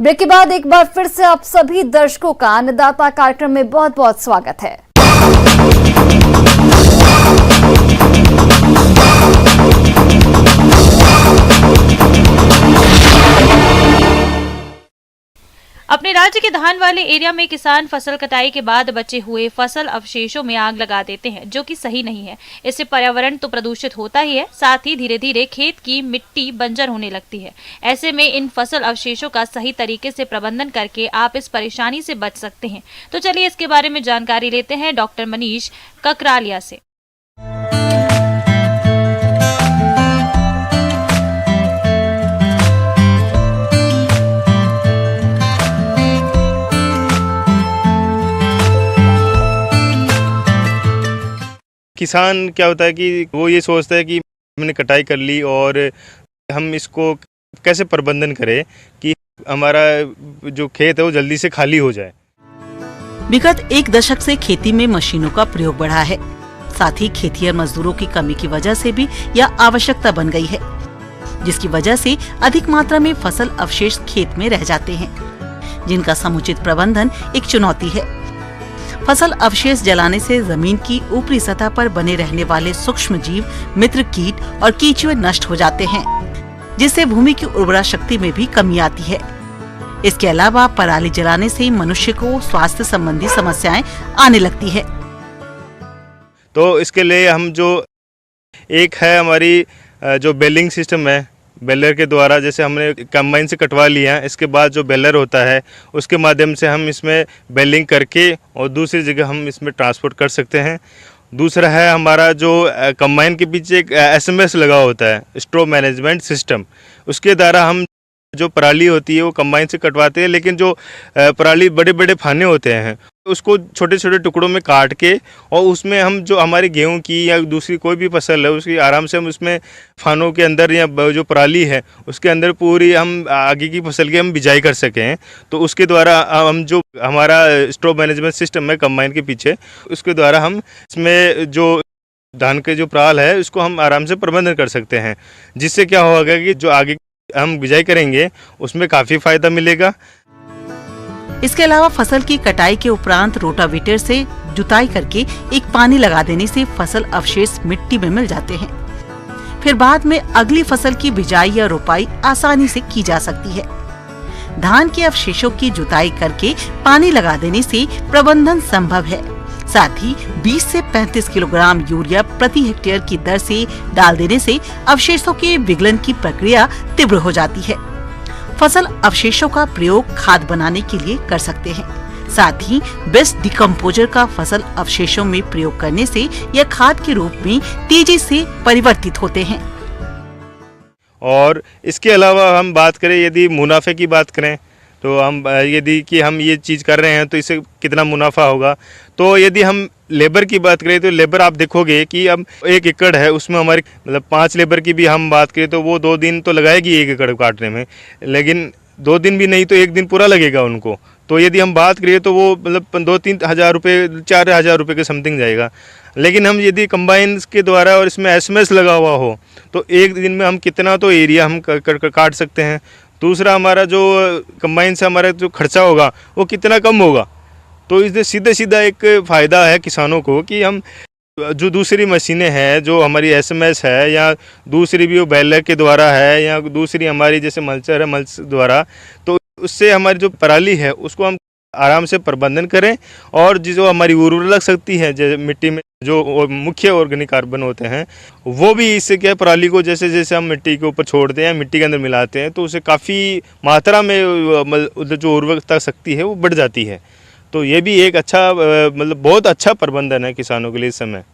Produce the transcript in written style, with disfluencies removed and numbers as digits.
Break के बाद एक बार फिर से आप सभी दर्शकों का अन्नदाता कार्यक्रम में बहुत बहुत स्वागत है। अपने राज्य के धान वाले एरिया में किसान फसल कटाई के बाद बचे हुए फसल अवशेषों में आग लगा देते हैं, जो कि सही नहीं है। इससे पर्यावरण तो प्रदूषित होता ही है, साथ ही धीरे धीरे खेत की मिट्टी बंजर होने लगती है। ऐसे में इन फसल अवशेषों का सही तरीके से प्रबंधन करके आप इस परेशानी से बच सकते हैं। तो चलिए इसके बारे में जानकारी लेते हैं डॉक्टर मनीष ककरालिया से। किसान क्या होता है कि वो ये सोचता है कि हमने कटाई कर ली और हम इसको कैसे प्रबंधन करें कि हमारा जो खेत है वो जल्दी से खाली हो जाए। विगत एक दशक से खेती में मशीनों का प्रयोग बढ़ा है, साथ ही खेतिहर मजदूरों की कमी की वजह से भी यह आवश्यकता बन गई है, जिसकी वजह से अधिक मात्रा में फसल अवशेष खेत में रह जाते हैं, जिनका समुचित प्रबंधन एक चुनौती है। फसल अवशेष जलाने से जमीन की ऊपरी सतह पर बने रहने वाले सूक्ष्म जीव, मित्र कीट और कीचुए नष्ट हो जाते हैं, जिससे भूमि की उर्वरा शक्ति में भी कमी आती है। इसके अलावा पराली जलाने से मनुष्य को स्वास्थ्य संबंधी समस्याएं आने लगती है। तो इसके लिए हम जो एक है हमारी जो बेलिंग सिस्टम है, बेलर के द्वारा जैसे हमने कंबाइन से कटवा लिया, इसके बाद जो बेलर होता है उसके माध्यम से हम इसमें बेलिंग करके और दूसरी जगह हम इसमें ट्रांसपोर्ट कर सकते हैं। दूसरा है हमारा जो कंबाइन के पीछे एक SMS लगा होता है, स्ट्रो मैनेजमेंट सिस्टम, उसके द्वारा हम जो पराली होती है वो कंबाइन से कटवाते हैं, लेकिन जो पराली बड़े बड़े फाने होते हैं उसको छोटे छोटे टुकड़ों में काट के और उसमें हम जो हमारी गेहूं की या दूसरी कोई भी फसल है उसकी आराम से हम उसमें फानों के अंदर या जो पराली है उसके अंदर पूरी हम आगे की फसल की हम बिजाई कर सकें। तो उसके द्वारा हम जो हमारा स्ट्रो मैनेजमेंट सिस्टम है कंबाइन के पीछे, उसके द्वारा हम इसमें जो धान के जो पराल है उसको हम आराम से प्रबंधन कर सकते हैं, जिससे क्या होगा कि जो आगे हम बिजाई करेंगे उसमें काफ़ी फायदा मिलेगा। इसके अलावा फसल की कटाई के उपरांत रोटावेटर से जुताई करके एक पानी लगा देने से फसल अवशेष मिट्टी में मिल जाते हैं। फिर बाद में अगली फसल की बिजाई या रोपाई आसानी से की जा सकती है। धान के अवशेषों की जुताई करके पानी लगा देने से प्रबंधन संभव है। साथ ही 20 से 35 किलोग्राम यूरिया प्रति हेक्टेयर की दर से डाल देने से अवशेषों के विगलन की प्रक्रिया तीव्र हो जाती है। फसल अवशेषों का प्रयोग खाद बनाने के लिए कर सकते हैं। साथ ही बेस्ट डिकम्पोजर का फसल अवशेषों में प्रयोग करने से यह खाद के रूप में तेजी से परिवर्तित होते हैं। और इसके अलावा हम बात करें, यदि मुनाफे की बात करें तो हम यदि कि हम ये चीज़ कर रहे हैं तो इससे कितना मुनाफा होगा। तो यदि हम लेबर की बात करें तो लेबर आप देखोगे कि अब 1 एकड़ है उसमें हमारी मतलब 5 लेबर की भी हम बात करें तो वो 2 दिन तो लगाएगी 1 एकड़ काटने में, लेकिन 2 दिन भी नहीं तो 1 दिन पूरा लगेगा उनको। तो यदि हम बात करें तो वो मतलब 2-3 हज़ार रुपये 4 हज़ार रुपये के समथिंग जाएगा। लेकिन हम यदि कंबाइन के द्वारा और इसमें SMS लगा हुआ हो तो 1 दिन में हम कितना तो एरिया हम काट सकते हैं। दूसरा हमारा जो कंबाइन से हमारा जो खर्चा होगा वो कितना कम होगा। तो इससे सीधा एक फ़ायदा है किसानों को कि हम जो दूसरी मशीनें हैं जो हमारी SMS है या दूसरी भी वो बैलर के द्वारा है या दूसरी हमारी जैसे मल्चर है मल्च द्वारा, तो उससे हमारी जो पराली है उसको हम आराम से प्रबंधन करें और जो हमारी उर्वरक शक्ति है जैसे मिट्टी में जो मुख्य ऑर्गेनिक कार्बन होते हैं वो भी इससे क्या पराली को जैसे जैसे हम मिट्टी के ऊपर छोड़ते हैं मिट्टी के अंदर मिलाते हैं तो उसे काफ़ी मात्रा में जो उर्वरकता शक्ति है वो बढ़ जाती है। तो ये भी एक अच्छा मतलब बहुत अच्छा प्रबंधन है किसानों के लिए इस समय।